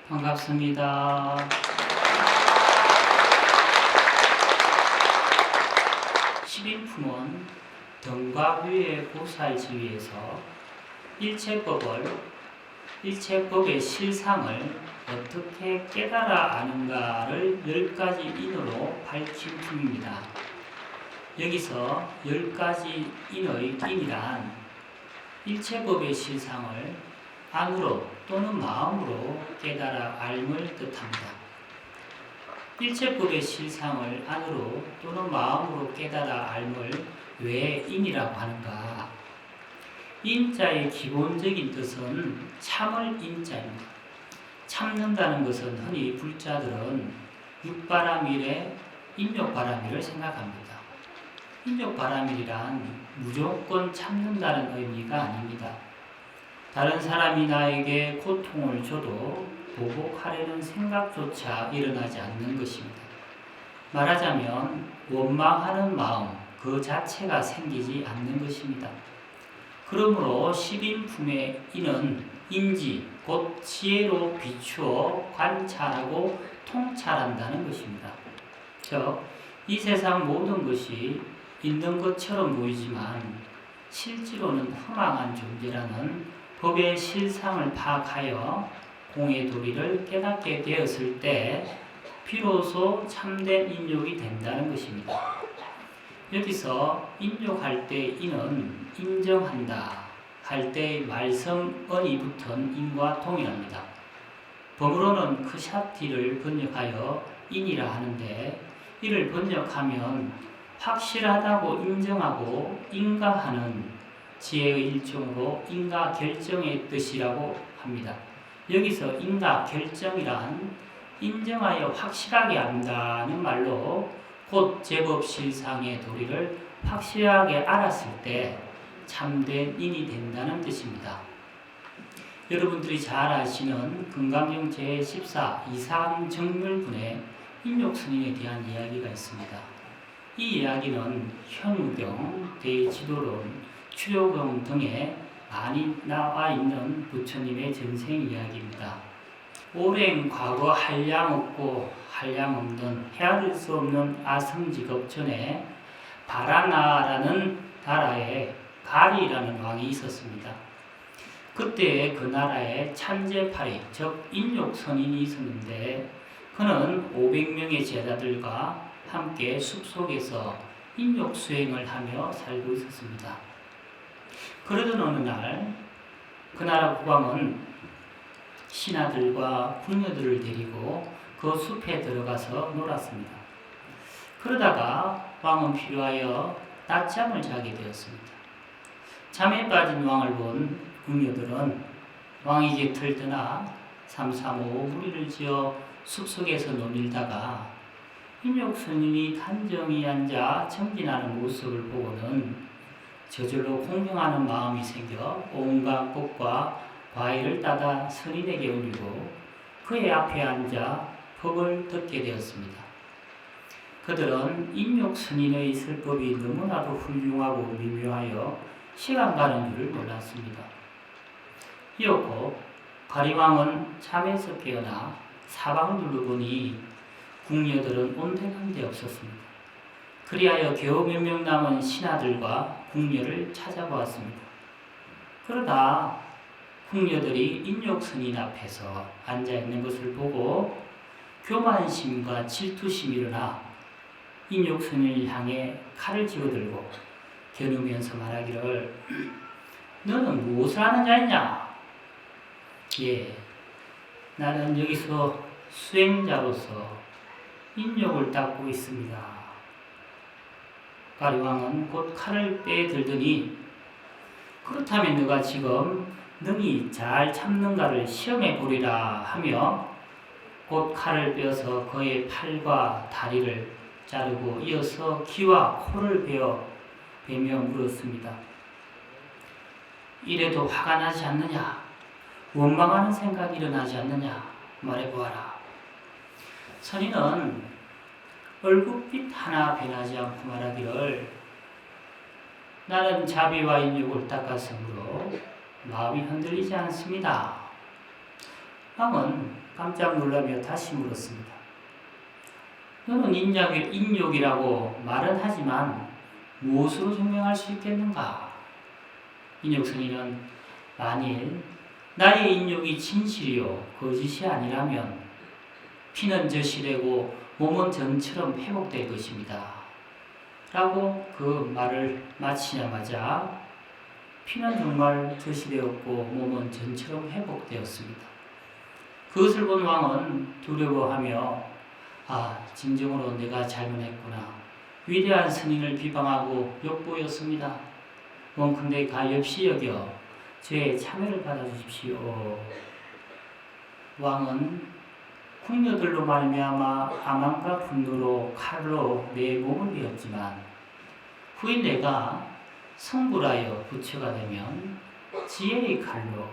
반갑습니다. 십인품은 등과 위의 보살지위에서 일체법의 실상을 어떻게 깨달아 아는가를 10가지 인으로 밝힌 품입니다. 여기서 10가지 인의 인이란 일체법의 실상을 안으로 또는 마음으로 깨달아 알을 뜻합니다. 일체법의 실상을 안으로 또는 마음으로 깨달아 알을 왜 인이라고 하는가? 인자의 기본적인 뜻은 참을 인자입니다. 참는다는 것은 흔히 불자들은 육바라밀의 인욕바라밀을 생각합니다. 인욕바라밀이란 무조건 참는다는 의미가 아닙니다. 다른 사람이 나에게 고통을 줘도 보복하려는 생각조차 일어나지 않는 것입니다. 말하자면 원망하는 마음 그 자체가 생기지 않는 것입니다. 그러므로 십인품의 인은 인지, 곧 지혜로 비추어 관찰하고 통찰한다는 것입니다. 즉, 이 세상 모든 것이 있는 것처럼 보이지만 실제로는 허망한 존재라는 법의 실상을 파악하여 공의 도리를 깨닫게 되었을 때 비로소 참된 인욕이 된다는 것입니다. 여기서 인욕할 때 인은 인정한다 할 때의 말성 언이 붙은 인과 동일합니다. 법으로는 크샤티를 번역하여 인이라 하는데 이를 번역하면 확실하다고 인정하고 인가하는 지혜의 일종으로 인가 결정의 뜻이라고 합니다. 여기서 인가 결정이란 인정하여 확실하게 안다는 말로 곧 제법 실상의 도리를 확실하게 알았을 때 참된 인이 된다는 뜻입니다. 여러분들이 잘 아시는 금강경 제14 이상정멸분의 인욕스님에 대한 이야기가 있습니다. 이 이야기는 현우경, 대지도론, 추료경 등에 많이 나와 있는 부처님의 전생 이야기입니다. 오랜 과거 한량없고 한량없는 헤아릴 수 없는 아성직업 전에 바라나라는 나라에 가리라는 왕이 있었습니다. 그때 그 나라에 참제파리, 즉 인욕선인이 있었는데 그는 500명의 제자들과 함께 숲속에서 인욕수행을 하며 살고 있었습니다. 그러던 어느 날 그 나라 국왕은 신하들과 궁녀들을 데리고 그 숲에 들어가서 놀았습니다. 그러다가 왕은 피로하여 낮잠을 자게 되었습니다. 잠에 빠진 왕을 본 궁녀들은 왕이 곁을 떠나 삼삼오오 무리를 지어 숲속에서 논일다가 인욕스님이 단정히 앉아 정진하는 모습을 보고는 저절로 공경하는 마음이 생겨 온갖 꽃과 과일을 따다 스님에게 올리고 그의 앞에 앉아 법을 듣게 되었습니다. 그들은 인욕스님의 설법이 너무나도 훌륭하고 미묘하여 시간 가는 줄을 몰랐습니다. 이었고 가리왕은 잠에서 깨어나 사방을 둘러보니 궁녀들은 온데간데 없었습니다. 그리하여 겨우 몇 명 남은 신하들과 궁녀를 찾아보았습니다. 그러다 궁녀들이 인욕스님 앞에서 앉아있는 것을 보고 교만심과 질투심이 일어나 인욕스님을 향해 칼을 쥐어들고 겨누면서 말하기를 너는 무엇을 하는 자이냐? 예, 나는 여기서 수행자로서 인욕을 닦고 있습니다. 가리왕은 곧 칼을 빼들더니 그렇다면 너가 지금 능히 잘 참는가를 시험해 보리라 하며 곧 칼을 빼어서 그의 팔과 다리를 자르고 이어서 귀와 코를 베며 물었습니다. 이래도 화가 나지 않느냐? 원망하는 생각이 일어나지 않느냐? 말해보아라. 선인은 얼굴빛 하나 변하지 않고 말하기를 나는 자비와 인욕을 닦았으므로 마음이 흔들리지 않습니다. 왕은 깜짝 놀라며 다시 물었습니다. 너는 인욕이라고 말은 하지만 무엇으로 증명할 수 있겠는가? 인욕 스님은 만일 나의 인욕이 진실이요 거짓이 아니라면 피는 저시되고 몸은 전처럼 회복될 것입니다. 라고 그 말을 마치자마자 피는 정말 저시되었고 몸은 전처럼 회복되었습니다. 그것을 본 왕은 두려워하며 진정으로 내가 잘못했구나. 위대한 스님을 비방하고 욕보였습니다. 원컨대 가엾이 여겨 저의 참회를 받아주십시오. 왕은 궁녀들로 말미암아 아망과 분노로 칼로 내 몸을 베었지만 후에 내가 성불하여 부처가 되면 지혜의 칼로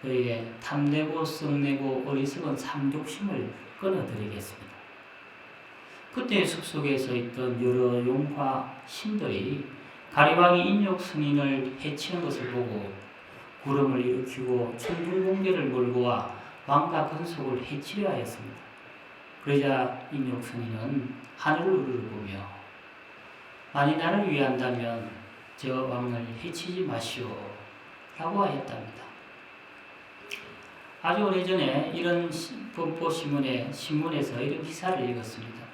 너희의 탐내고 썩내고 어리석은 삼독심을 끊어드리겠습니다. 그때 숲속에서 있던 여러 용과 신들이 가리왕이 인욕 스님을 해치는 것을 보고 구름을 일으키고 천둥번개를 몰고 와 왕과 근속을 해치려 하였습니다. 그러자 인욕 스님은 하늘을 우러러보며 만일 나를 위한다면 저 왕을 해치지 마시오 라고 하였답니다. 아주 오래전에 이런 신문에서 이런 기사를 읽었습니다.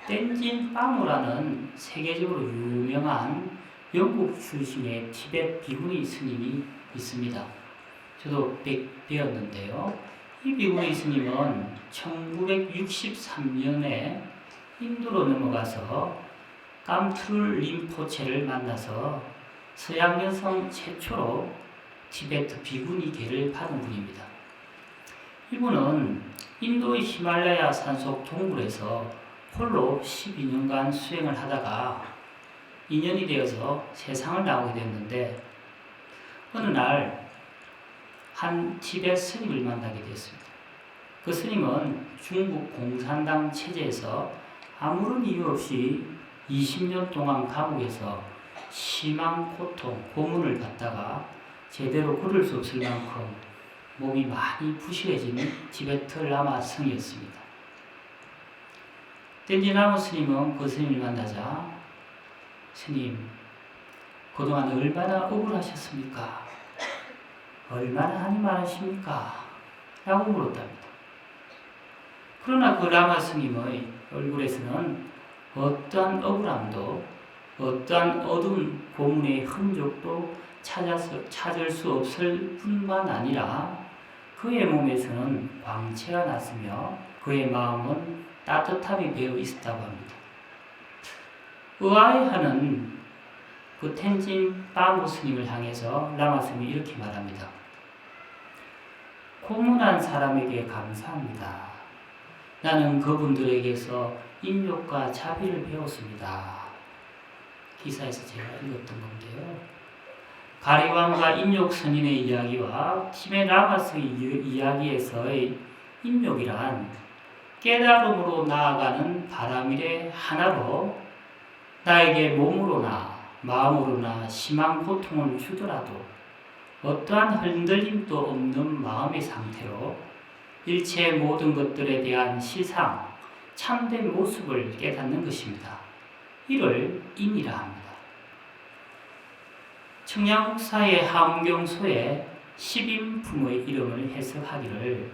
땐진 빠무라는 세계적으로 유명한 영국 출신의 티베트 비구니 스님이 있습니다. 저도 배웠는데요. 이 비구니 스님은 1963년에 인도로 넘어가서 깜투르 림포체를 만나서 서양 여성 최초로 티베트 비구니계를 받은 분입니다. 이분은 인도의 히말라야 산속 동굴에서 홀로 12년간 수행을 하다가 인연이 되어서 세상을 나오게 됐는데 어느 날 한 티베트 스님을 만나게 됐습니다. 그 스님은 중국 공산당 체제에서 아무런 이유 없이 20년 동안 감옥에서 심한 고통, 고문을 받다가 제대로 걸을 수 없을 만큼 몸이 많이 부실해진 티베트 라마 성이었습니다. 땐지 라마 스님은 그 스님을 만나자 스님, 그동안 얼마나 억울하셨습니까? 얼마나 한이 많으십니까? 라고 물었답니다. 그러나 그 라마 스님의 얼굴에서는 어떠한 억울함도 어떠한 어두운 고문의 흔적도 찾을 수 없을 뿐만 아니라 그의 몸에서는 광채가 났으며 그의 마음은 따뜻함이 배어 있었다고 합니다. 의아해하는 그 텐진 빠무 스님을 향해서 라마 스님이 이렇게 말합니다. 고문한 사람에게 감사합니다. 나는 그분들에게서 인욕과 자비를 배웠습니다. 기사에서 제가 읽었던 건데요. 가리왕과 인욕 스님의 이야기와 티베트 라마스의 이야기에서의 인욕이란 깨달음으로 나아가는 바람일의 하나로 나에게 몸으로나 마음으로나 심한 고통을 주더라도 어떠한 흔들림도 없는 마음의 상태로 일체의 모든 것들에 대한 실상, 참된 모습을 깨닫는 것입니다. 이를 인이라 합니다. 청양국사의 함경소에 10인품의 이름을 해석하기를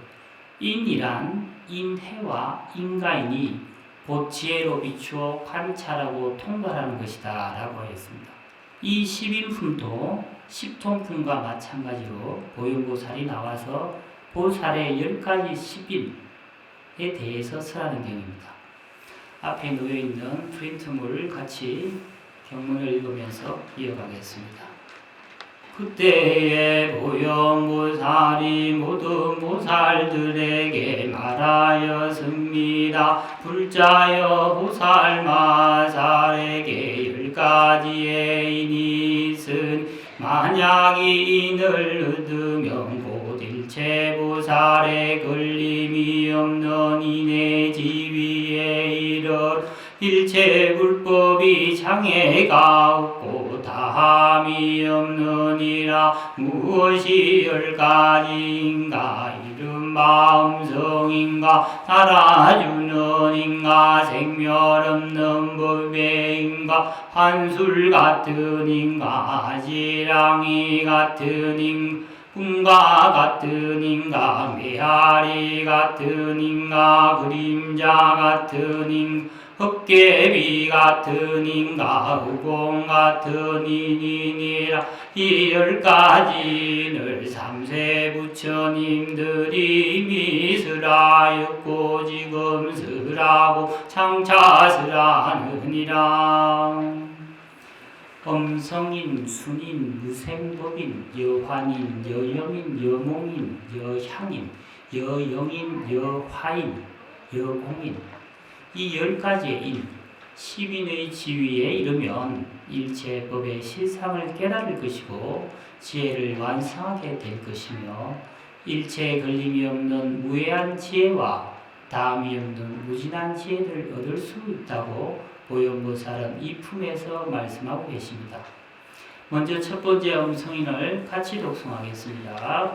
인이란 인해와 인가인이 곧 지혜로 비추어 관찰하고 통달하는 것이다 라고 하였습니다. 이 10인품도 10통품과 마찬가지로 보현보살이 나와서 보살의 10가지 10인에 대해서 설하는 경입니다. 앞에 놓여있는 프린트물을 같이 경문을 읽으면서 이어가겠습니다. 그때에 보현보살이 모든 보살들에게 말하였습니다. 불자여 보살마살에게 10가지의 인이 있으니 만약이 인을 얻으면 곧 일체 보살에 걸림이 없는 인의 지위에 이르 일체 불법이 장애가 없고 다함이 없느니라. 무엇이 열 가지인가? 이름 마음성인가? 살아주는인가? 생멸 없는 법배인가? 한술 같은인가? 지랑이 같은인가? 꿈과 같은인가? 메아리 같은인가? 그림자 같은인가? 헛개비 같은인가? 의공 같은이니라. 이 10가지를 삼세 부처님들이 미스라였고 지금 스라고 장차 스라느니라. 엄성인, 순인, 무생법인, 여환인, 여영인, 여몽인, 여향인, 여영인, 여화인, 여공인, 이 10가지의 인, 10인의 지위에 이르면 일체법의 실상을 깨달을 것이고 지혜를 완성하게 될 것이며 일체에 걸림이 없는 무해한 지혜와 다함이 없는 무진한 지혜를 얻을 수 있다고 보현보살은 이 품에서 말씀하고 계십니다. 먼저 첫 번째 음성인을 같이 독송하겠습니다.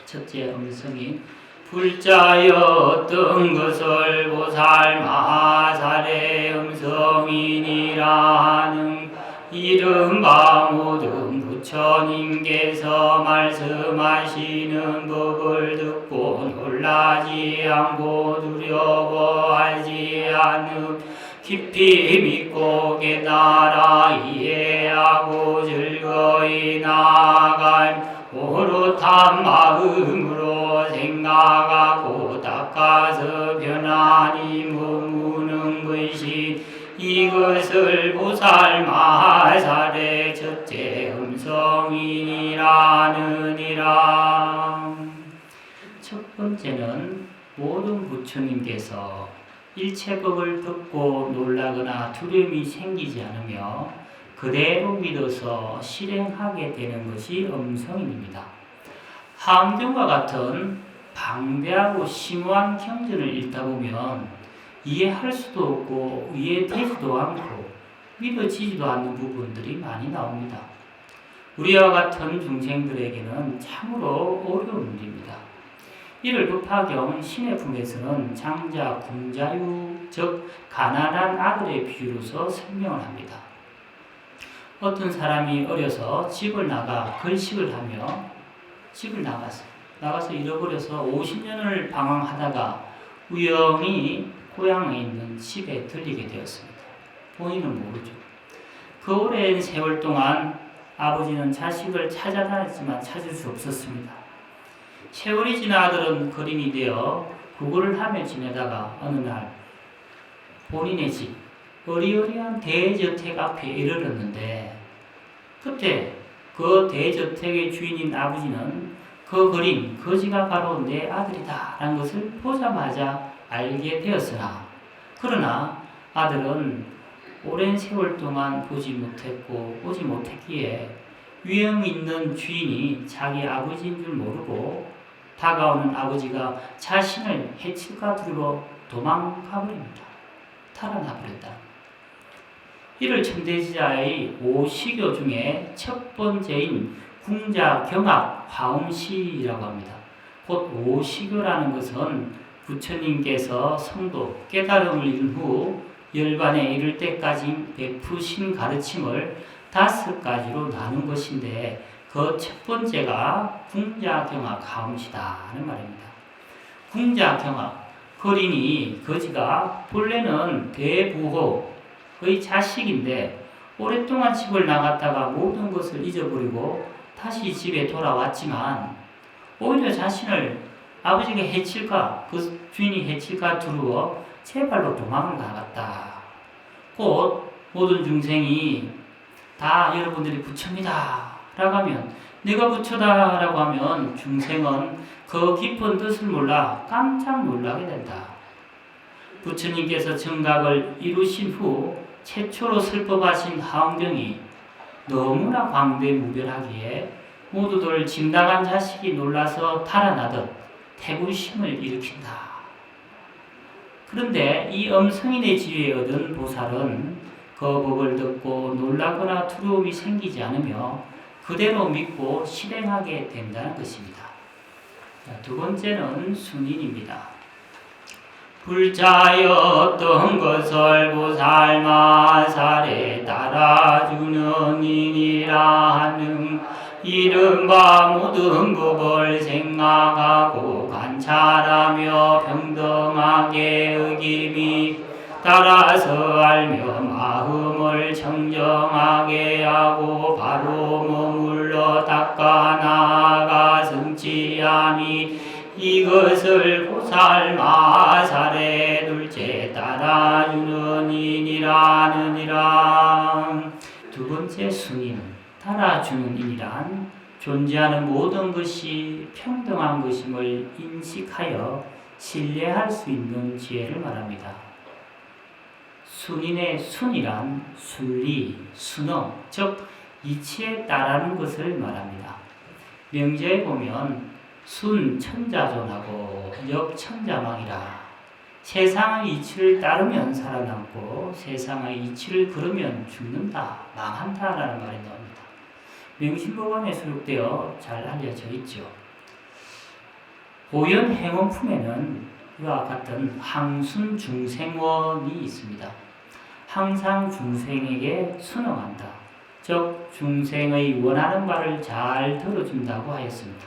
첫째 음성인. 불자였던 것을 보살 마살의 음성인이라 하는 이른바 모든 부처님께서 말씀하시는 법을 듣고 놀라지 않고 두려워하지 않음 깊이 믿고 깨달아 이해하고 즐거이 나아갈 오롯한 마음으로 생각하고 닦아서 편안히 머무는 것이 이것을 보살 마살의 첫째 음성이라느니라. 첫 번째는 모든 부처님께서 일체법을 듣고 놀라거나 두려움이 생기지 않으며 그대로 믿어서 실행하게 되는 것이 음성인입니다. 하응경과 같은 방대하고 심오한 경전을 읽다 보면 이해할 수도 없고 이해되지도 않고 믿어지지도 않는 부분들이 많이 나옵니다. 우리와 같은 중생들에게는 참으로 어려운 일입니다. 이를 법화경 신의 품에서는 장자, 궁자유, 즉 가난한 아들의 비유로서 설명을 합니다. 어떤 사람이 어려서 집을 나가 걸식을 하며 집을 나가서 잃어버려서 50년을 방황하다가 우연히 고향에 있는 집에 들리게 되었습니다. 본인은 모르죠. 그 오랜 세월 동안 아버지는 자식을 찾아다녔지만 찾을 수 없었습니다. 세월이 지나 아들은 거린이 되어 구걸을 하며 지내다가 어느 날 본인의 집 어리어리한 대저택 앞에 이르렀는데 그때 그 대저택의 주인인 아버지는 그 거린 거지가 바로 내 아들이다 라는 것을 보자마자 알게 되었으나 그러나 아들은 오랜 세월 동안 보지 못했기에 위험 있는 주인이 자기 아버지인 줄 모르고 다가오는 아버지가 자신을 해칠까 두려워 도망가버립니다. 탈환해버렸다. 이를 천대지자의 5시교 중에 첫 번째인 궁자경악 화엄시라고 합니다. 곧 5시교라는 것은 부처님께서 성도 깨달음을 이룬 후 열반에 이를 때까지 베푸신 가르침을 5가지로 나눈 것인데 그 첫 번째가 궁자경악 화엄시다는 말입니다. 궁자경악, 거린이 거지가 본래는 대부호의 자식인데 오랫동안 집을 나갔다가 모든 것을 잊어버리고 다시 집에 돌아왔지만 오히려 자신을 아버지가 해칠까 그 주인이 해칠까 두려워 제 발로 도망을 나갔다. 곧 모든 중생이 다 여러분들이 부처입니다 라고 하면 내가 부처다 라고 하면 중생은 그 깊은 뜻을 몰라 깜짝 놀라게 된다. 부처님께서 정각을 이루신 후 최초로 설법하신 하응경이 너무나 광대무별하기에 모두들 짐당한 자식이 놀라서 달아나듯 태구심을 일으킨다. 그런데 이 엄성인의 지위에 얻은 보살은 그 법을 듣고 놀라거나 두려움이 생기지 않으며 그대로 믿고 실행하게 된다는 것입니다. 두 번째는 순인입니다. 불자였던 것을 보살마살에 따라주는 인이라 하는 이른바 모든 법을 생각하고 관찰하며 평등하게 의김이 따라서 알며 마음을 청정하게 하고 바로 머물러 닦아 나아가 성취하니 이것을 보살마살에 둘째 따라주는 인이라느니라. 두 번째 순인, 따라주는 인이란 존재하는 모든 것이 평등한 것임을 인식하여 신뢰할 수 있는 지혜를 말합니다. 순인의 순이란 순리, 순어, 즉 이치에 따르는 것을 말합니다. 명제에 보면 순 천자존하고 역 천자망이라. 세상의 이치를 따르면 살아남고 세상의 이치를 걸으면 죽는다, 망한다라는 말이 나옵니다. 명심보감에 수록되어 잘 알려져 있죠. 보현 행원품에는 이와 같은 항순 중생원이 있습니다. 항상 중생에게 순응한다. 즉 중생의 원하는 바를 잘 들어준다고 하였습니다.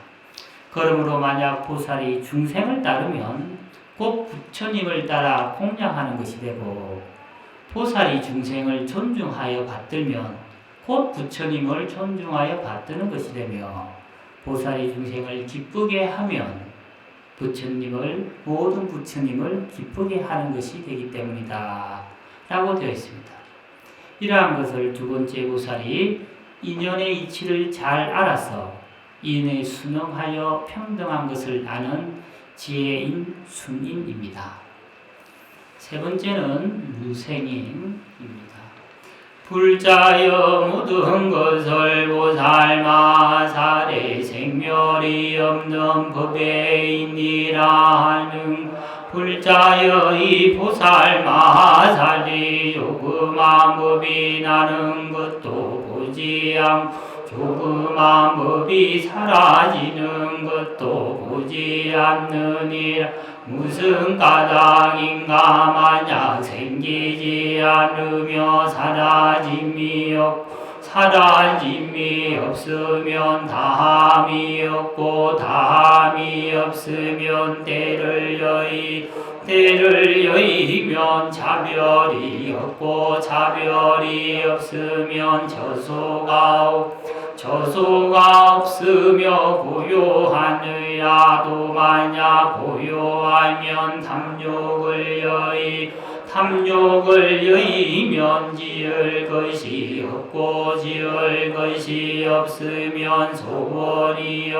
그러므로 만약 보살이 중생을 따르면 곧 부처님을 따라 공양하는 것이 되고, 보살이 중생을 존중하여 받들면 곧 부처님을 존중하여 받드는 것이 되며, 보살이 중생을 기쁘게 하면 모든 부처님을 기쁘게 하는 것이 되기 때문이다 라고 되어 있습니다. 이러한 것을 두 번째 보살이 인연의 이치를 잘 알아서 인에 순응하여 평등한 것을 아는 지혜인 순인입니다. 세 번째는 무생인입니다. 불자여 모든 것을 보살마살에 생멸이 없는 법에이니라 하는 불자여 이 보살마살이 조그만 법이 나는 것도 보지 않고 조그만 법이 사라지는 것도 보지 않느니라. 무슨 까닭인가 마냥 생기지 않으며 사라짐이 없으면 다함이 없고 다함이 없으면 때를 여의면 차별이 없고 차별이 없으면 저소가 없으며 고요하느라도 만약 고요하면 탐욕을 여의면 지을 것이 없고 지을 것이 없으면 소원이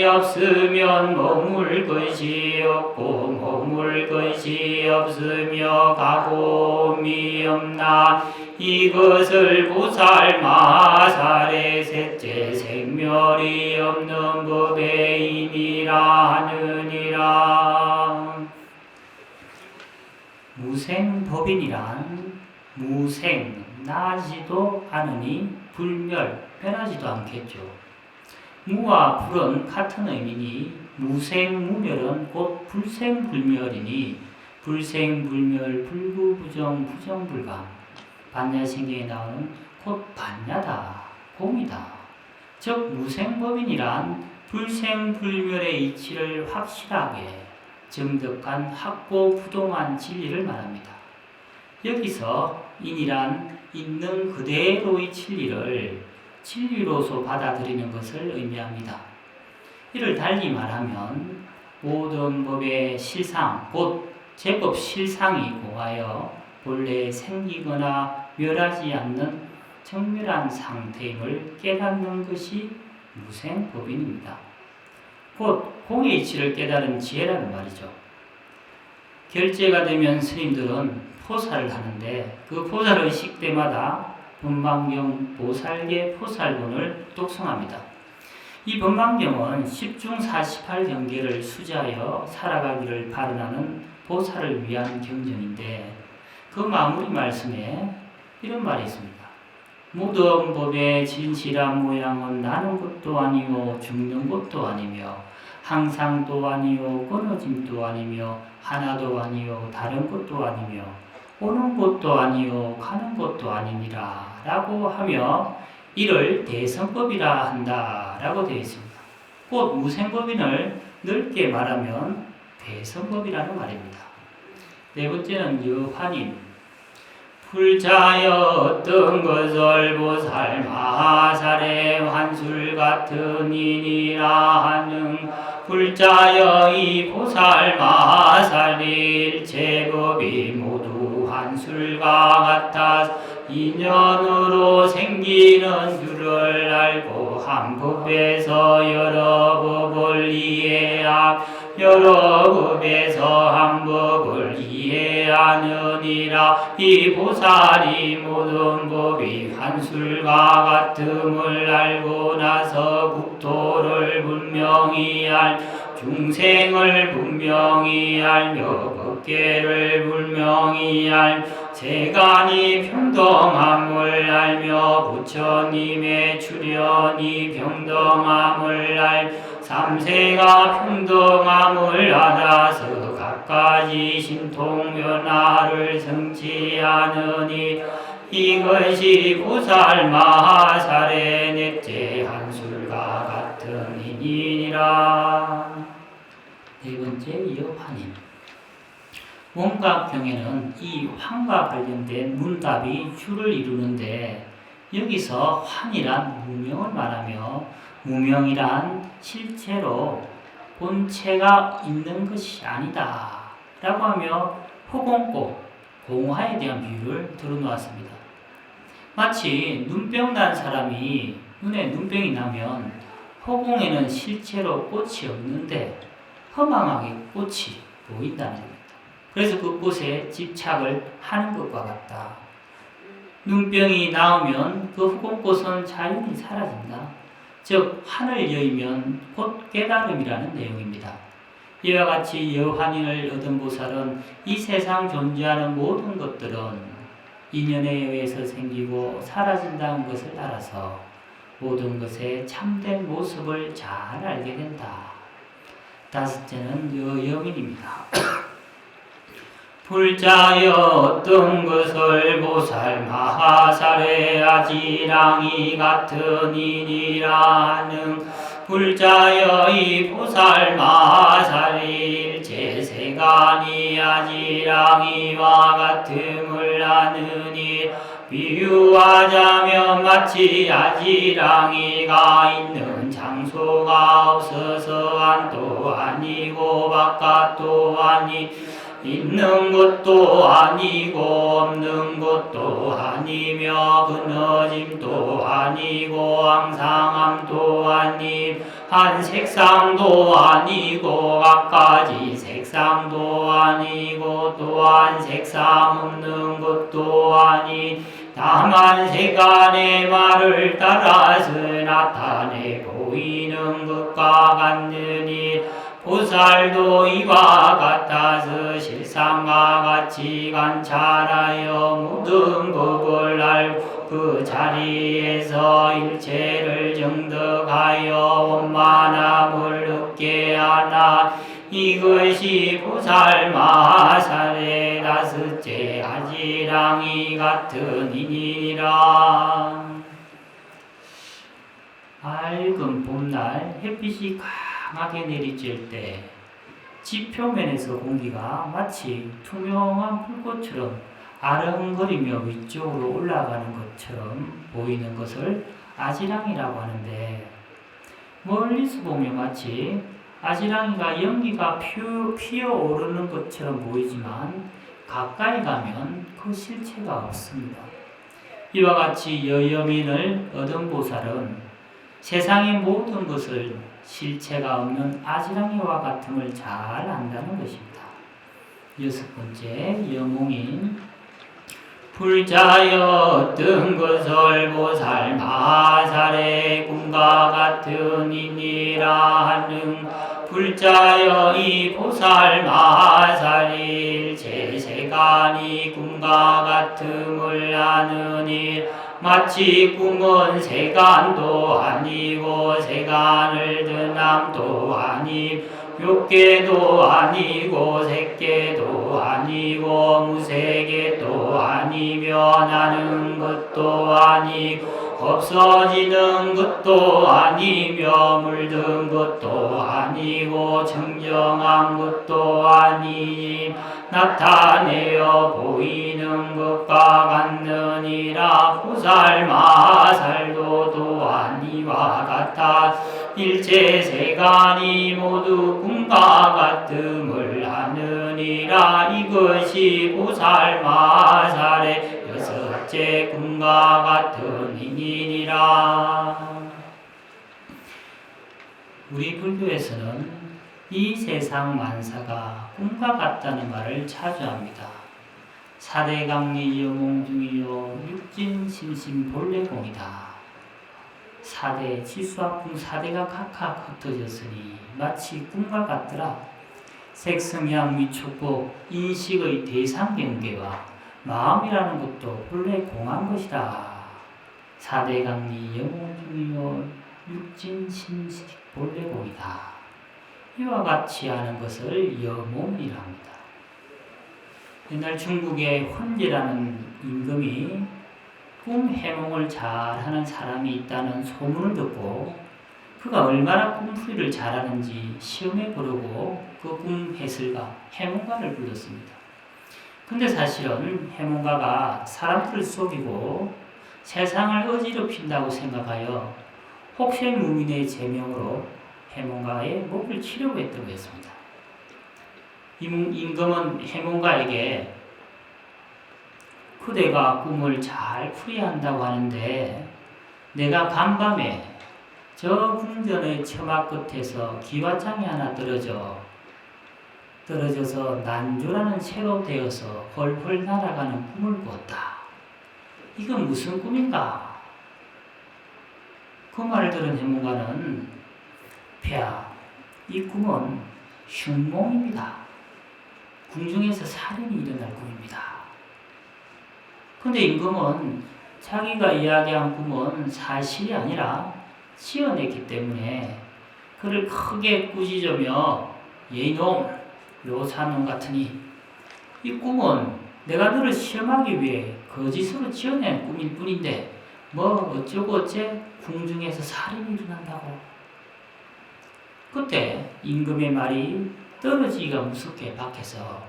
없으면 머물 것이 없고 머물 것이 없으며 가고미 없나. 이것을 보살마살의 셋째 생멸이 없는 법에이니라 하느니라. 무생법인이란 무생, 나지도 않으니 불멸, 변하지도 않겠죠. 무와 불은 같은 의미니 무생무멸은 곧 불생불멸이니 불생불멸, 불구부정, 부정불감. 반야신경에 나오는 곧 반야다, 공이다. 즉 무생법인이란 불생불멸의 이치를 확실하게 정득한 확고부동한 진리를 말합니다. 여기서 인이란 있는 그대로의 진리를 진리로서 받아들이는 것을 의미합니다. 이를 달리 말하면 모든 법의 실상, 곧 제법 실상이 공하여 본래 생기거나 멸하지 않는 정멸한 상태임을 깨닫는 것이 무생법인입니다. 곧 공의 이치를 깨달은 지혜라는 말이죠. 결제가 되면 스님들은 포살을 하는데 그 포살 의식 때마다 법망경 보살계 포살본을 독송합니다. 이 법망경은 10중 48경계를 수지하여 살아가기를 발언하는 보살을 위한 경전인데 그 마무리 말씀에 이런 말이 있습니다. 모든 법의 진실한 모양은 나는 것도 아니요 죽는 것도 아니며 항상도 아니요 끊어짐도 아니며 하나도 아니요 다른 것도 아니며 오는 것도 아니요 가는 것도 아니니라 라고 하며 이를 대성법이라 한다 라고 되어 있습니다. 곧 무생법인을 넓게 말하면 대성법이라는 말입니다. 네 번째는 여환임. 불자였던 것을 보살 마살의 환술 같은 이니라 하는 불자여 이 보살 마살의 일체법이 모두 환술과 같아 인연으로 생기는 줄을 알고 한 법에서 여러 법을 이해하 여러 법에서 한 법을 이해하느니라. 이 보살이 모든 법이 환술과 같음을 알고 나서 국토를 분명히 중생을 분명히 알며 법계를 분명히 세간이 평등함을 알며 부처님의 출현이 평등함을 삼세가 평등함을 알아서 갖가지 신통변화를 성취하느니 이것이 보살 마살의 넷째 한술과 같은 인이니라. 네 번째 여환임. 원각경에는 이 환과 관련된 문답이 줄을 이루는데 여기서 환이란 무명을 말하며 무명이란 실체로 본체가 있는 것이 아니다 라고 하며 호공꽃, 공화에 대한 비유를 들어놓았습니다. 마치 눈병 난 사람이 눈에 눈병이 나면 호공에는 실체로 꽃이 없는데 허망하게 꽃이 보인다는 겁니다. 그래서 그 꽃에 집착을 하는 것과 같다. 눈병이 나오면 그 후공꽃은 자연히 사라진다. 즉 환을 여의면 곧 깨달음이라는 내용입니다. 이와 같이 여환인을 얻은 보살은 이 세상 존재하는 모든 것들은 인연에 의해서 생기고 사라진다는 것을 알아서 모든 것의 참된 모습을 잘 알게 된다. 다섯째는 여여민입니다. 불자였던 것을 보살 마하살의 아지랑이 같은 이니라 하는 불자여 이 보살 마하살이 일체 세간이 아지랑이와 같음을 아느니 비유하자면 마치 아지랑이가 있는 장소가 없어서 안도 아니고 바깥도 있는 것도 아니고 없는 것도 아니며 끊어짐도 아니고 항상함도 아님 한 색상도 아니고 각가지 색상도 아니고 또한 색상 없는 것도 아니 다만 세간의 말을 따라서 나타내 보이는 것과 같느니 보살도 이와 같아서 실상과 같이 관찰하여 모든 법을 알고 그 자리에서 일체를 정득하여 원만함을 얻게 하나 이것이 보살 마하살의 다섯째 아지랑이 같은 인이라. 밝은 봄날 햇빛이 강하게 내리쬐을 때 지표면에서 공기가 마치 투명한 불꽃처럼 아른거리며 위쪽으로 올라가는 것처럼 보이는 것을 아지랑이라고 하는데 멀리서 보면 마치 아지랑이가 연기가 피어오르는 것처럼 보이지만 가까이 가면 그 실체가 없습니다. 이와 같이 여여민을 얻은 보살은 세상의 모든 것을 실체가 없는 아지랑이와 같음을 잘 안다는 것입니다. 여섯 번째 여몽인 불자였던 것을 보살 마살의 꿈과 같은 이니라 하는 불자여 이 보살 마살일 제세간이 꿈과 같음을 아느니 마치 꿈은 세간도 아니고 세간을 드남도 아니 육계도 아니고 색계도 아니고 무색계도 아니며 나는 것도 아니고 없어지는 것도 아니며 물든 것도 아니고 청정한 것도 아니니 나타내어 보이는 것과 같느니라. 보살마살도도 아니와 같아 일체 세간이 모두 꿈과 같음을 아느니라. 이것이 보살마살의 여섯째 꿈과 같은 인이니라. 우리 불교에서는 이 세상 만사가 꿈과 같다는 말을 자주 합니다. 사대강리 여몽중이요 육진심심 본래공이다. 사대 지수학궁 사대가 각각 흩어졌으니 마치 꿈과 같더라. 색성향 위촉법 인식의 대상 경계와 마음이라는 것도 본래 공한 것이다. 사대강리 여몽중이요 육진심식 본래공이다. 이와 같이 하는 것을 여몽이라 합니다. 옛날 중국의 헌제라는 임금이 꿈 해몽을 잘하는 사람이 있다는 소문을 듣고 그가 얼마나 꿈풀이를 잘하는지 시험해 보려고 그 꿈 해설가 해몽가를 불렀습니다. 근데 사실은 해몽가가 사람들을 속이고 세상을 어지럽힌다고 생각하여 혹세무민의 제명으로 해몽가의 목을 치려고 했다고 했습니다. 임금은 해몽가에게 그대가 꿈을 잘 풀이한다고 하는데 내가 간밤에 저 궁전의 처막 끝에서 기와장이 하나 떨어져서 난조라는 새로 되어서 헐헐 날아가는 꿈을 꾸었다. 이건 무슨 꿈인가? 그 말을 들은 해몽가는 폐하, 이 꿈은 흉몽입니다. 궁중에서 살인이 일어날 꿈입니다. 근데 임금은 자기가 이야기한 꿈은 사실이 아니라 지어냈기 때문에 그를 크게 꾸짖으며 예이놈, 요산놈 같으니 이 꿈은 내가 너를 시험하기 위해 거짓으로 지어낸 꿈일 뿐인데 뭐 어쩌고 어째 궁중에서 살인이 일어난다고. 그때 임금의 말이 떨어지기가 무섭게 밖에서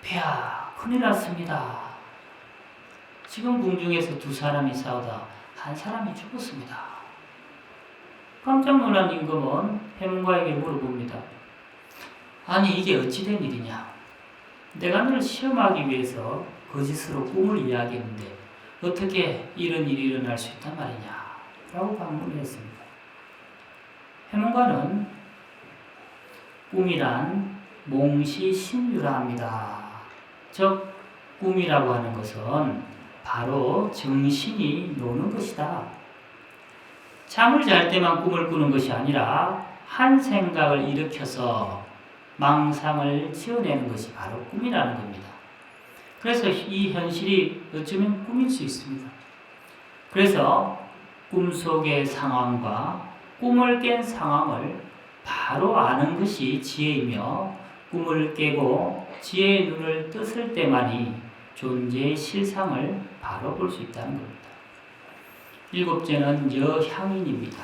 폐하, 큰일 났습니다. 지금 궁중에서 두 사람이 싸우다 한 사람이 죽었습니다. 깜짝 놀란 임금은 해몽가에게 물어봅니다. 아니 이게 어찌된 일이냐? 내가 너를 시험하기 위해서 거짓으로 꿈을 이야기했는데 어떻게 이런 일이 일어날 수 있단 말이냐? 라고 반문을 했습니다. 해몽가는 꿈이란 몽시심유라 합니다. 즉 꿈이라고 하는 것은 바로 정신이 노는 것이다. 잠을 잘 때만 꿈을 꾸는 것이 아니라 한 생각을 일으켜서 망상을 지어내는 것이 바로 꿈이라는 겁니다. 그래서 이 현실이 어쩌면 꿈일 수 있습니다. 그래서 꿈속의 상황과 꿈을 깬 상황을 바로 아는 것이 지혜이며 꿈을 깨고 지혜의 눈을 떴을 때만이 존재의 실상을 바로 볼 수 있다는 겁니다. 일곱째는 여향인입니다.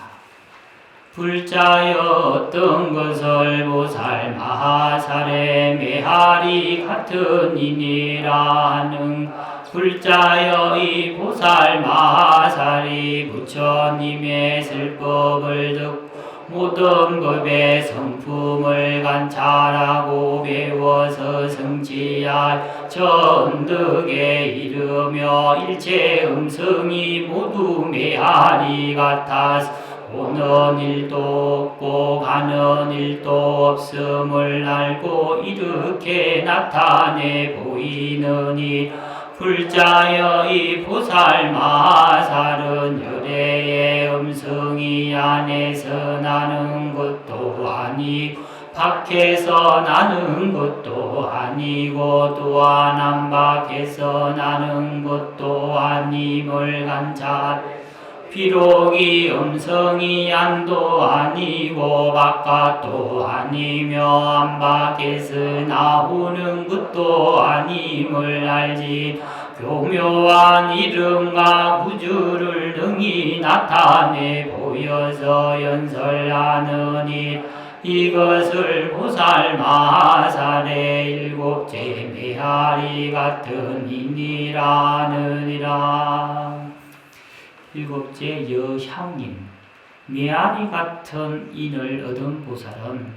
불자여 어떤 것을 보살 마살의 메아리 같은 이니라 하는 불자여 이 보살 마살이 부처님의 슬법을 듣고 모든 법의 성품을 관찰하고 배워서 성취할 전득에 이르며 일체 음성이 모두 메아리 같아서 오는 일도 없고 가는 일도 없음을 알고 이렇게 나타내 보이느니 불자여 이 보살 마살은 열애의 음성이 안에서 나는 것도 것도 아니고 밖에서 나는 것도 아니고 또한 안 밖에서 나는 것도 아님을 관찰 비록 이 음성이 안도 아니고 바깥도 아니며 안 밖에서 나오는 것도 아님을 알지 교묘한 이름과 구주를 능히 나타내 보여서 연설하느니 이것을 보살 마살의 일곱째 메아리 같은 이니라느니라. 일곱째 여향인 메아리 같은 인을 얻은 보살은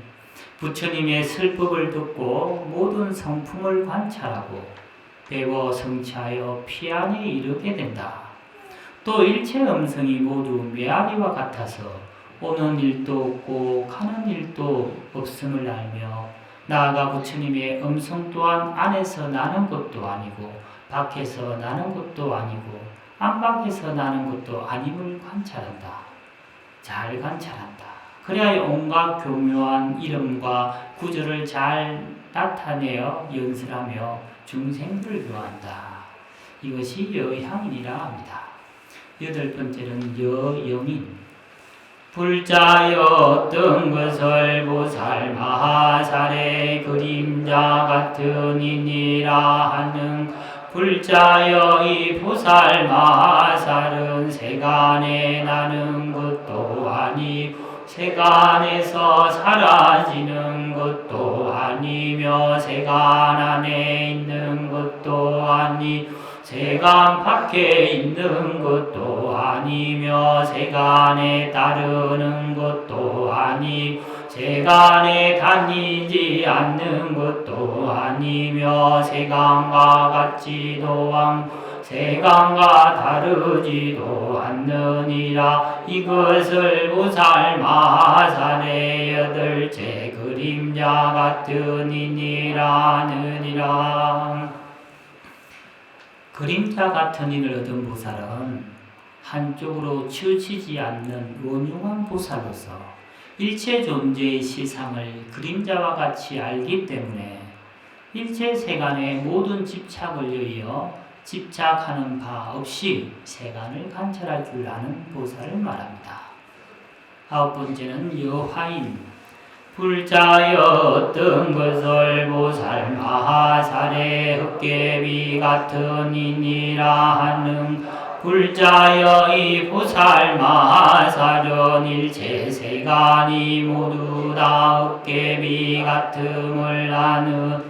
부처님의 설법을 듣고 모든 성품을 관찰하고 배워 성취하여 피안에 이르게 된다. 또 일체 음성이 모두 메아리와 같아서 오는 일도 없고 가는 일도 없음을 알며 나아가 부처님의 음성 또한 안에서 나는 것도 아니고 밖에서 나는 것도 아니고 안팎에서 나는 것도 아님을 관찰한다. 잘 관찰한다. 그래야 온갖 교묘한 이름과 구조를 잘 나타내어 연설하며 중생들을 교한다. 이것이 여향인이라 합니다. 여덟 번째는 여영인. 불자여 어떤 것을 보살 마하살의 그림자 같은 이니라 하는 불자여 이 보살 마하살은 세간에 나는 것도 아니고 세간에서 사라지는 것도 아니며 세간 안에 있는 것도 아니고 세간 밖에 있는 것도 아니며 세간에 따르는 것도 아니고 세간에 다니지 않는 것도 아니며 세간과 같지도 않고 세간과 다르지도 않느니라. 이것을 보살 마하살의 여덟째 그림자 같은 이니라느니라. 그림자 같은 인을 얻은 보살은 한쪽으로 치우치지 않는 원흉한 보살로서 일체 존재의 시상을 그림자와 같이 알기 때문에 일체 세간의 모든 집착을 여의어 집착하는 바 없이 세간을 관찰할 줄 아는 보살을 말합니다. 아홉 번째는 여화인. 불자여 어떤 것을 보살 마하살의 헛개비 같은 이니라 하는 불자여 이 보살 마하살은 일체 세간이 모두 다 헛개비 같음을 아는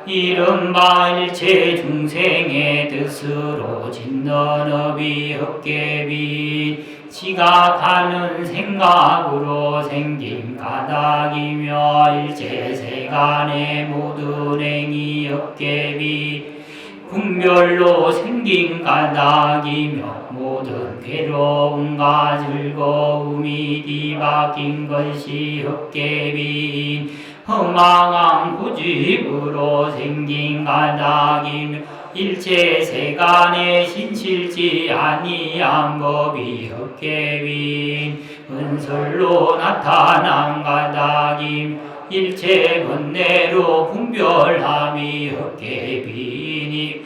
이른바 일체 중생의 뜻으로 짓는 업이 헛개비 지각하는 생각으로 생긴 까닭이며 일체 세간의 모든 행위 헛개비 분별로 생긴 까닭이며 모든 괴로움과 즐거움이 뒤바뀐 것이 헛개비인 허망한 고집으로 생긴 까닭이며 일체 세간에 신실지 아니한 법이 헛개비인 은설로 나타난 까닭임 일체 번뇌로 분별함이 헛개비니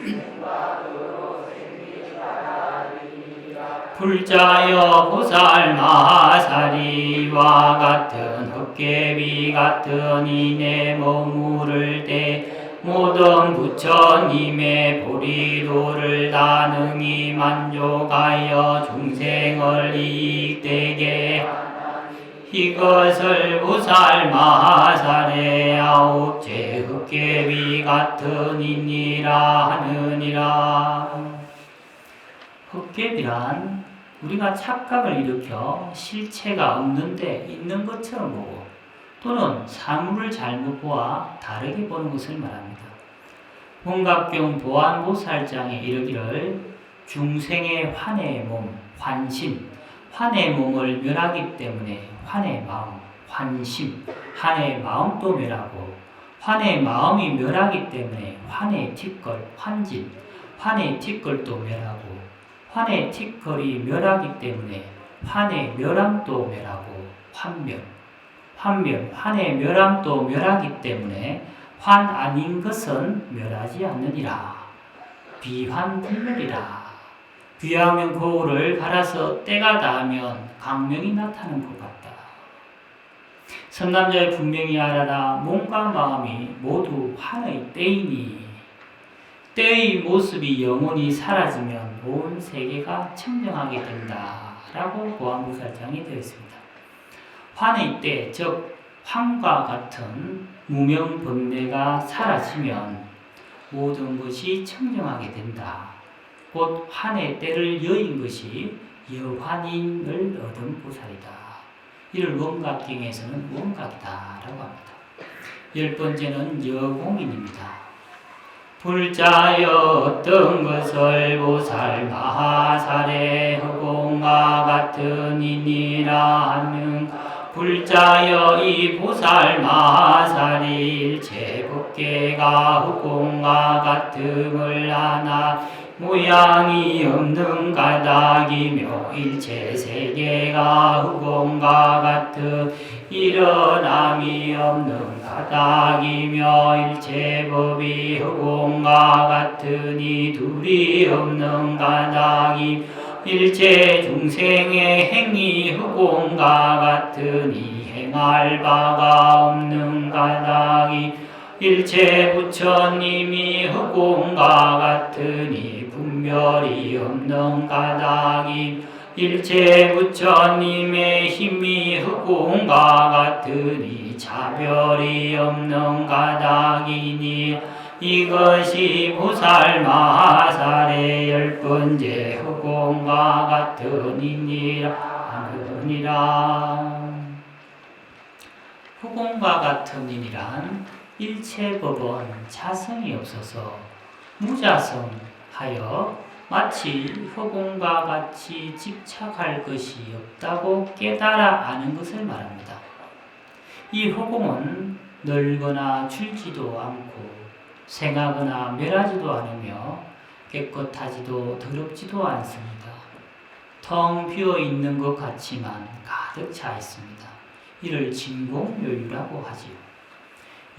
불자여 보살 마하사리와 같은 헛개비 같은 이내 머무를 때 모든 부처님의 보리도를 다 능히 만족하여 중생을 이익되게 이것을 보살 마하살의 아홉째 헛개비 같은 이니라 하느니라. 헛개비란 우리가 착각을 일으켜 실체가 없는데 있는 것처럼 보고 또는 사물을 잘못 보아 다르게 보는 것을 말합니다. 홍갑경 보안보살장에 이르기를 중생의 환해의 몸, 환심, 환해의 몸을 멸하기 때문에 환해의 마음, 환심, 환해의 마음도 멸하고 환해의 마음이 멸하기 때문에 환해의 티끌, 환진, 환해의 티끌도 멸하고 환해의 티끌이 멸하기 때문에 환해의 멸함도 멸하고 환멸 환의 멸함도 멸하기 때문에 환 아닌 것은 멸하지 않느니라. 비환불멸이라. 귀하면 거울을 갈아서 때가 닿으면 강명이 나타나는 것 같다. 선남자의 분명히 알아라. 몸과 마음이 모두 환의 때이니 때의 모습이 영원히 사라지면 온 세계가 청정하게 된다. 라고 보안보살장이 되어 있습니다. 환의 때, 즉 환과 같은 무명 번뇌가 사라지면 모든 것이 청정하게 된다. 곧 환의 때를 여인 것이 여환인을 얻은 보살이다. 이를 원각경에서는 원각이다라고 합니다. 10번째는 여공인입니다. 불자였던 것을 보살 마하살의 허공과 같은 이니라 하는 불자여 이 보살 마하살이 일체 법계가 허공과 같음을 하나 모양이 없는 가닥이며 일체 세계가 허공과 같은 일어남이 없는 가닥이며 일체 법이 허공과 같으니 둘이 없는 가닥이 일체 중생의 행위 허공과 같으니 행할 바가 없는 가닥이 일체 부처님이 허공과 같으니 분별이 없는 가닥이 일체 부처님의 힘이 허공과 같으니 차별이 없는 가닥이니 이것이 보살 마하살의 10번째 허공과 같은 이니라 하느니라. 허공과 같은 이니란 일체 법은 자성이 없어서 무자성하여 마치 허공과 같이 집착할 것이 없다고 깨달아 아는 것을 말합니다. 이 허공은 널거나 줄지도 않고 생하거나 멸하지도 않으며 깨끗하지도 더럽지도 않습니다. 텅 비어 있는 것 같지만 가득 차 있습니다. 이를 진공요유라고 하지요.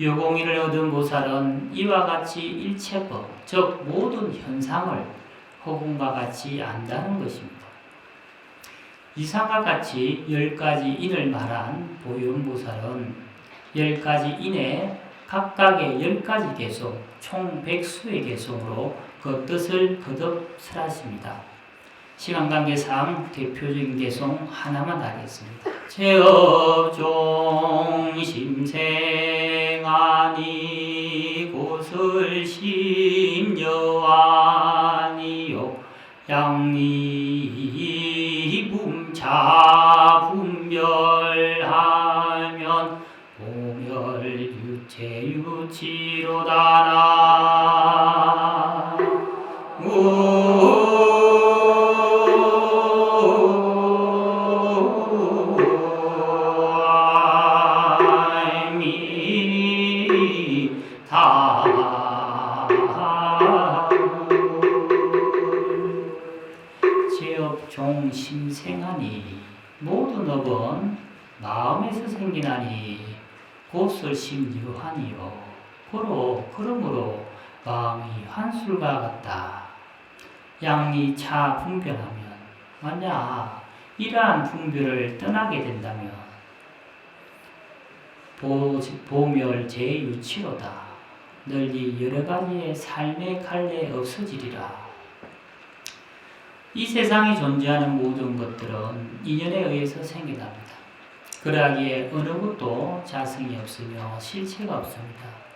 여공인을 얻은 보살은 이와 같이 일체법, 즉 모든 현상을 허공과 같이 안다는 것입니다. 이상과 같이 10가지 인을 말한 보현보살은 10가지 인에 각각의 10가지 개송, 총 100수의 개송으로 그 뜻을 거듭 설하십니다. 시간 관계상 대표적인 개송 하나만 하겠습니다. 제업종 심생아니 곳을 심여아니요 양리 분차 분별하면 공열 유체 유치로다나 제업종 심생하니 모든 업은 마음에서 생기나니 곧을 심유하니요 그러므로 마음이 환술과 같다. 양리 차 분별하면 만약 이러한 분별을 떠나게 된다면 보멸 제유치로다. 널리 여러가지의 삶의 갈래 없어지리라. 이 세상에 존재하는 모든 것들은 인연에 의해서 생겨납니다. 그러하기에 어느 것도 자성이 없으며 실체가 없습니다.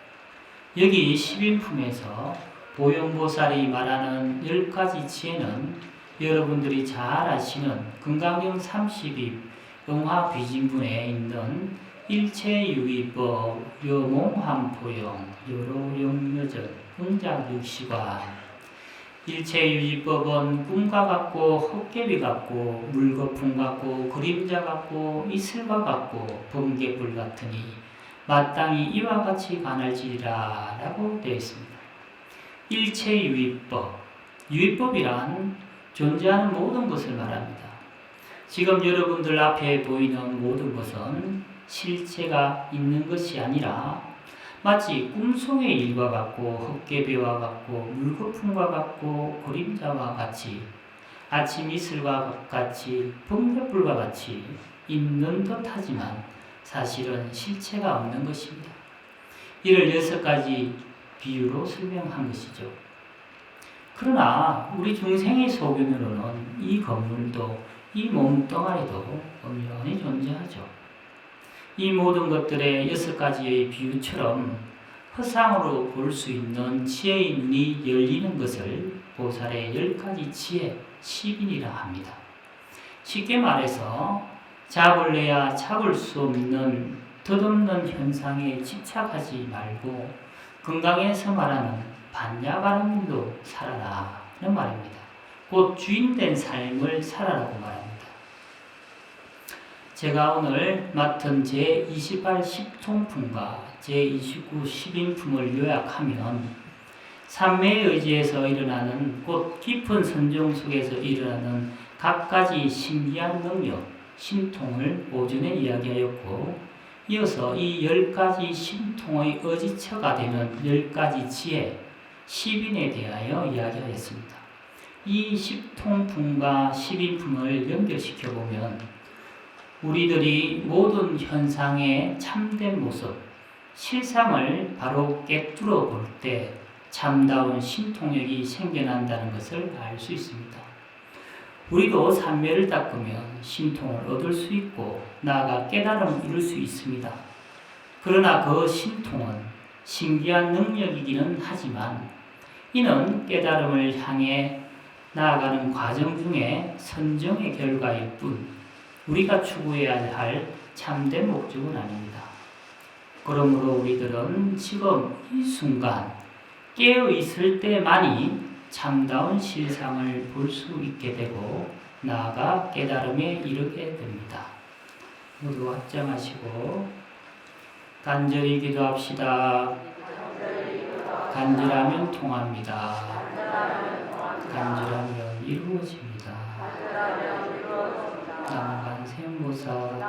여기 11품에서 보현보살이 말하는 10가지 지혜는 여러분들이 잘 아시는 금강경 32 응화비진분에 있는 일체유의법, 여몽환포용, 여로영여전, 응작육시관 일체유의법은 꿈과 같고 헛개비 같고 물거품 같고 그림자 같고 이슬과 같고 번개불 같으니 마땅히 이와 같이 관할지리라 라고 되어 있습니다. 일체유의법, 유의법이란 존재하는 모든 것을 말합니다. 지금 여러분들 앞에 보이는 모든 것은 실체가 있는 것이 아니라 마치 꿈속의 일과 같고 헛개비와 같고 물거품과 같고 그림자와 같이 아침 이슬과 같이 번갯불과 같이 있는 듯하지만 사실은 실체가 없는 것입니다. 이를 6가지 비유로 설명한 것이죠. 그러나 우리 중생의 소견으로는 이 건물도 이 몸뚱아리도 엄연히 존재하죠. 이 모든 것들의 6가지의 비유처럼 허상으로 볼 수 있는 지혜의 눈이 열리는 것을 보살의 10가지 지혜 10인이라 합니다. 쉽게 말해서 잡을래야 잡을 수 없는 덧없는 현상에 집착하지 말고 건강에서 말하는 반야바람일로 살아라 는 말입니다. 곧 주인된 삶을 살아라고 말합니다. 제가 오늘 맡은 제28 10통품과 제29 10인품을 요약하면 삼매의 의지에서 일어나는 곧 깊은 선정 속에서 일어나는 각가지 신기한 능력, 신통을 오전에 이야기하였고 이어서 이 10가지 신통의 의지처가 되는 10가지 지혜, 10인에 대하여 이야기하였습니다. 이 10통품과 10인품을 연결시켜보면 우리들이 모든 현상의 참된 모습, 실상을 바로 깨뚫어 볼 때 참다운 신통력이 생겨난다는 것을 알 수 있습니다. 우리도 삼매를 닦으면 신통을 얻을 수 있고 나아가 깨달음을 이룰 수 있습니다. 그러나 그 신통은 신기한 능력이기는 하지만 이는 깨달음을 향해 나아가는 과정 중에 선정의 결과일 뿐 우리가 추구해야 할 참된 목적은 아닙니다. 그러므로 우리들은 지금 이 순간 깨어 있을 때만이 참다운 실상을 볼 수 있게 되고 나아가 깨달음에 이르게 됩니다. 모두 확정하시고 간절히 기도합시다. 간절하면 통합니다. 간절하면 이루어집니다. 남간생보살